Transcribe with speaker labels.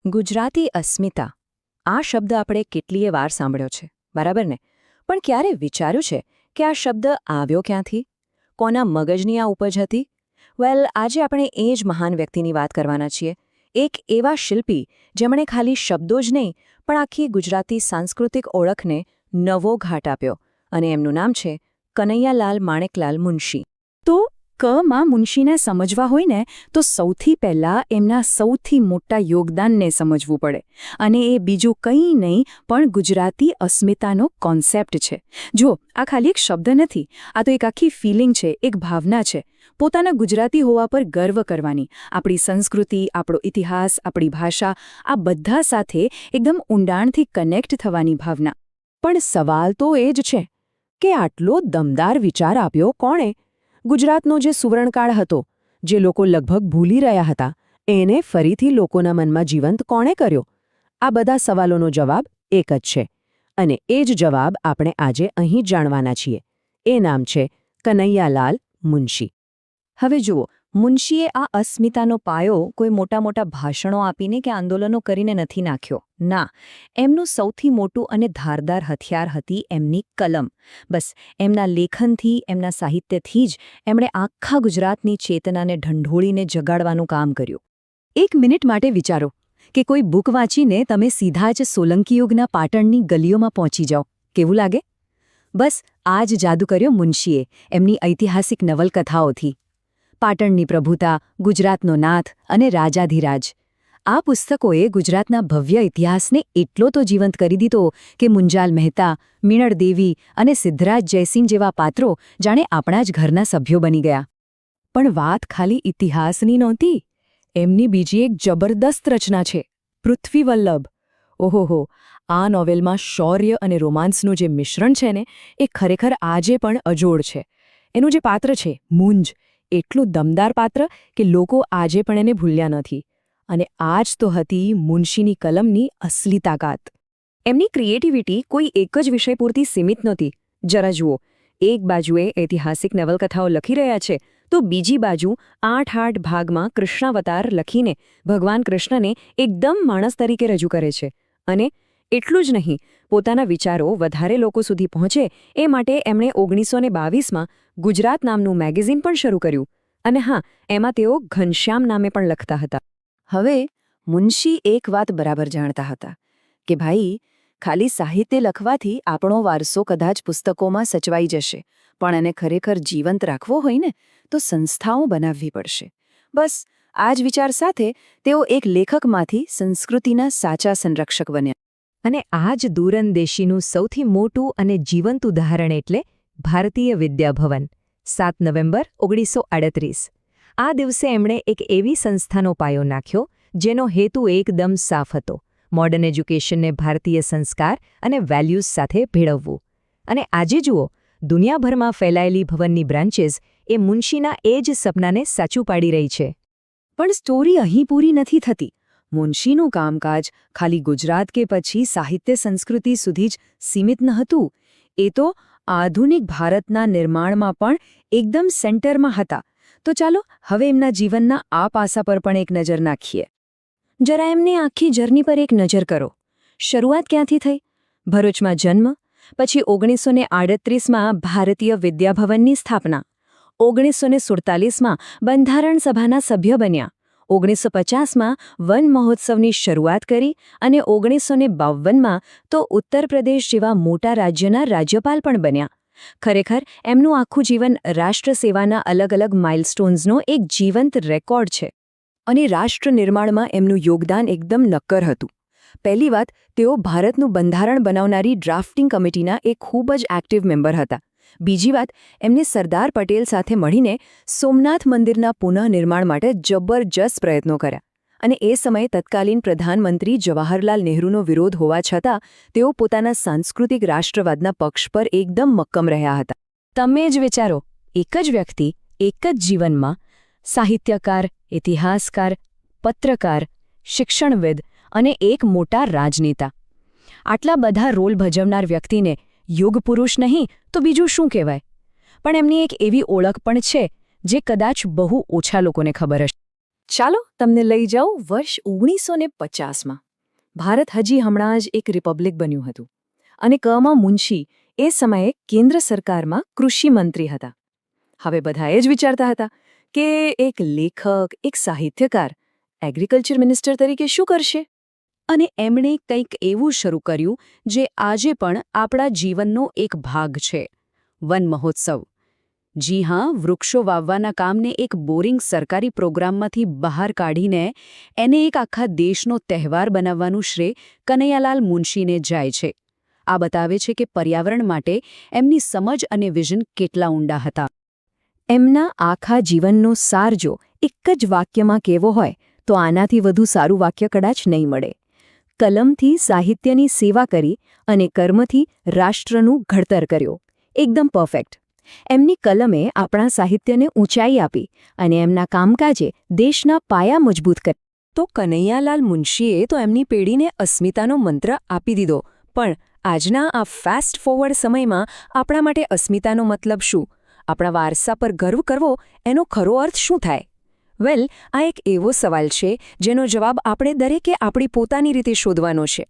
Speaker 1: ગુજરાતી અસ્મિતા આ શબ્દ આપણે કેટલીય વાર સાંભળ્યો છે, બરાબર ને? પણ ક્યારે વિચાર્યું છે કે આ શબ્દ આવ્યો ક્યાંથી? કોના મગજની આ ઉપજ હતી? વેલ, આજે આપણે એ જ મહાન વ્યક્તિની વાત કરવાના છીએ. એક એવા શિલ્પી જેમણે ખાલી શબ્દો જ નહીં પણ આખી ગુજરાતી સાંસ્કૃતિક ઓળખને નવો ઘાટ આપ્યો, અને એમનું નામ છે કનૈયાલાલ માણેકલાલ મુનશી. તો માં મુનશીને સમજવા હોય ને તો સૌથી પહેલાં એમના સૌથી મોટા યોગદાનને સમજવું પડે, અને એ બીજું કંઈ નહીં પણ ગુજરાતી અસ્મિતાનો કોન્સેપ્ટ છે. જો આ ખાલી એક શબ્દ નથી, આ તો એક આખી ફિલિંગ છે, એક ભાવના છે. પોતાના ગુજરાતી હોવા પર ગર્વ કરવાની, આપણી સંસ્કૃતિ, આપણો ઇતિહાસ, આપણી ભાષા, આ બધા સાથે એકદમ ઊંડાણથી કનેક્ટ થવાની ભાવના. પણ સવાલ તો એ જ છે કે આટલો દમદાર વિચાર આપ્યો કોણે? ગુજરાતનો જે સુવર્ણકાળ હતો, જે લોકો લગભગ ભૂલી રહ્યા હતા, એને ફરીથી લોકોના મનમાં જીવંત કોણે કર્યો? આ બધા સવાલોનો જવાબ એક જ છે, અને એ જ જવાબ આપણે આજે અહીં જાણવાના છીએ. એ નામ છે કનૈયાલાલ મુનશી. હવે જુઓ, મુનશીએ આ અસ્મિતાનો પાયો કોઈ મોટા ભાષણો આપીને કે આંદોલનો કરીને નથી નાખ્યો. ના, એમનું સૌથી મોટું અને ધારદાર હથિયાર હતી એમની કલમ. બસ એમના લેખનથી, એમના સાહિત્યથી જ એમણે આખા ગુજરાતની ચેતનાને ઢંઢોળીને જગાડવાનું કામ કર્યું. એક મિનિટ માટે વિચારો કે કોઈ બુક વાંચીને તમે સીધા જ સોલંકી યુગના પાટણની ગલીઓમાં પહોંચી જાઓ. કેવું લાગે? બસ આ જ જાદુ કર્યો મુનશીએ એમની ઐતિહાસિક નવલકથાઓથી. પાટણની પ્રભુતા, ગુજરાતનો નાથ અને રાજાધિરાજ. આ પુસ્તકોએ ગુજરાતના ભવ્ય ઇતિહાસને એટલો તો જીવંત કરી દીધો કે મુંજાલ મહેતા, મીણળ દેવી અને સિદ્ધરાજ જયસિંહ જેવા પાત્રો જાણે આપણા જ ઘરના સભ્યો બની ગયા. પણ વાત ખાલી ઇતિહાસની નહોતી. એમની બીજી એક જબરદસ્ત રચના છે, પૃથ્વીવલ્લભ. ઓહોહો, આ નોવેલમાં શૌર્ય અને રોમાન્સનું જે મિશ્રણ છે ને, એ ખરેખર આજે પણ અજોડ છે. એનું જે પાત્ર છે, મુંજ, એટલું દમદાર પાત્ર કે લોકો આજે પણ એને ભૂલ્યા નથી. અને આ જ તો હતી મુનશીની કલમની અસલી તાકાત. એમની ક્રિએટિવિટી કોઈ એક જ વિષય પૂરતી સીમિત નહોતી. જરા જુઓ, એક બાજુએ ઐતિહાસિક નવલકથાઓ લખી રહ્યા છે, તો બીજી બાજુ 8 ભાગમાં કૃષ્ણાવતાર લખીને ભગવાન કૃષ્ણને એકદમ માણસ તરીકે રજૂ કરે છે. અને એટલું જ નહીં, પોતાના વિચારો વધારે લોકો સુધી પહોંચે એ માટે એમણે 1922માં ગુજરાત નામનું મેગેઝિન પણ શરૂ કર્યું. અને હા, એમાં તેઓ ઘનશ્યામ નામે પણ લખતા હતા. હવે મુનશી એક વાત બરાબર જાણતા હતા કે ભાઈ, ખાલી સાહિત્ય લખવાથી આપણો વારસો કદાચ પુસ્તકોમાં સચવાઈ જશે, પણ એને ખરેખર જીવંત રાખવો હોય ને તો સંસ્થાઓ બનાવવી પડશે. બસ આ જ વિચાર સાથે તેઓ એક લેખકમાંથી સંસ્કૃતિના સાચા સંરક્ષક બન્યા. અને આ જ દૂરંદેશીનું સૌથી મોટું અને જીવંત ઉદાહરણ એટલે ભારતીય વિદ્યાભવન. 7 નવેમ્બર 1938. આ દિવસે એમણે એક એવી સંસ્થાનો પાયો નાખ્યો જેનો હેતુ એકદમ સાફ હતો: મોડર્ન એજ્યુકેશનને ભારતીય સંસ્કાર અને વેલ્યુઝ સાથે ભેળવવું. અને આજે જુઓ, દુનિયાભરમાં ફેલાયેલી ભવનની બ્રાન્ચીઝ એ મુનશીના એ જ સપનાને સાચું પાડી રહી છે. પણ સ્ટોરી અહીં પૂરી નથી થતી. મુનશીનું કામકાજ ખાલી ગુજરાત કે પછી સાહિત્ય સંસ્કૃતિ સુધી જ સીમિત ન હતું. એ તો આધુનિક ભારતના નિર્માણમાં પણ એકદમ સેન્ટરમાં હતા. તો ચાલો હવે એમના જીવનના આ પાસા પર પણ એક નજર નાખીએ. જરા એમની આખી જર્ની પર એક નજર કરો. શરૂઆત ક્યાંથી થઈ? ભરૂચમાં જન્મ, પછી 1938માં ભારતીય વિદ્યાભવનની સ્થાપના, 1947માં બંધારણ સભાના સભ્ય બન્યા, 1950માં વન મહોત્સવની શરૂઆત કરી અને 1952માં તો ઉત્તર પ્રદેશ જેવા મોટા રાજ્યના રાજ્યપાલ પણ બન્યા. ખરેખર એમનું આખું જીવન રાષ્ટ્રસેવાના અલગ માઇલસ્ટોન્સનો એક જીવંત રેકોર્ડ છે. અને રાષ્ટ્ર નિર્માણમાં એમનું યોગદાન એકદમ નક્કર હતું. પહેલી વાત, તેઓ ભારતનું બંધારણ બનાવનારી ડ્રાફ્ટિંગ કમિટીના એક ખૂબ જ એક્ટિવ મેમ્બર હતા. બીજી વાત, એમને સરદાર પટેલ સાથે મળીને સોમનાથ મંદિરના પુનઃનિર્માણ માટે જબરજસ્ત પ્રયત્નો કર્યા. અને એ સમયે તત્કાલીન પ્રધાનમંત્રી જવાહરલાલ નહેરુનો વિરોધ હોવા છતાં તેઓ પોતાના સાંસ્કૃતિક રાષ્ટ્રવાદના પક્ષ પર એકદમ મક્કમ રહ્યા હતા. તમે જ વિચારો, એક જ વ્યક્તિ, એક જ જીવનમાં સાહિત્યકાર, ઇતિહાસકાર, પત્રકાર, શિક્ષણવિદ અને એક મોટા રાજનેતા. આટલા બધા રોલ ભજવનાર વ્યક્તિને યુગ પુરુષ નહીં તો બીજું શું કહેવાય? પણ એમની એક એવી ઓળખ પણ છે જે કદાચ બહુ ઓછા લોકોને ખબર હશે. ચાલો તમને લઈ જાઉં વર્ષ 1950માં. ભારત હજી હમણાં જ એક રિપબ્લિક બન્યું હતું અને કમાં મુનશી એ સમયે કેન્દ્ર સરકારમાં કૃષિ મંત્રી હતા. હવે બધા એ જ વિચારતા હતા કે એક લેખક, એક સાહિત્યકાર એગ્રીકલ્ચર મિનિસ્ટર તરીકે શું કરશે? અને એમણે કંઈક એવું શરૂ કર્યું જે આજે પણ આપણા જીવનનો એક ભાગ છે, વન મહોત્સવ. જી હા, વૃક્ષો વાવવાના કામને એક બોરિંગ સરકારી પ્રોગ્રામમાંથી બહાર કાઢીને એને એક આખા દેશનો તહેવાર બનાવવાનું શ્રેય કનૈયાલાલ મુનશીને જાય છે. આ બતાવે છે કે પર્યાવરણ માટે એમની સમજ અને વિઝન કેટલા ઊંડા હતા. એમના આખા જીવનનો સાર જો એક જ વાક્યમાં કહેવો હોય તો આનાથી વધુ સારું વાક્ય કદાચ નહીં મળે. કલમથી સાહિત્યની સેવા કરી અને કર્મથી રાષ્ટ્રનું ઘડતર કર્યો. એકદમ પરફેક્ટ. એમની કલમે આપણા સાહિત્યને ઊંચાઈ આપી અને એમના કામકાજે દેશના પાયા મજબૂત કર્યા. તો કનૈયાલાલ મુનશીએ તો એમની પેઢીને અસ્મિતાનો મંત્ર આપી દીધો. પણ આજના આ ફાસ્ટ ફોરવર્ડ સમયમાં આપણા માટે અસ્મિતાનો મતલબ શું? આપણા વારસા પર ગર્વ કરવો એનો ખરો અર્થ શું થાય? વેલ, આ એક એવો સવાલ છે જેનો જવાબ આપણે દરેકે આપણી પોતાની રીતે શોધવાનો છે.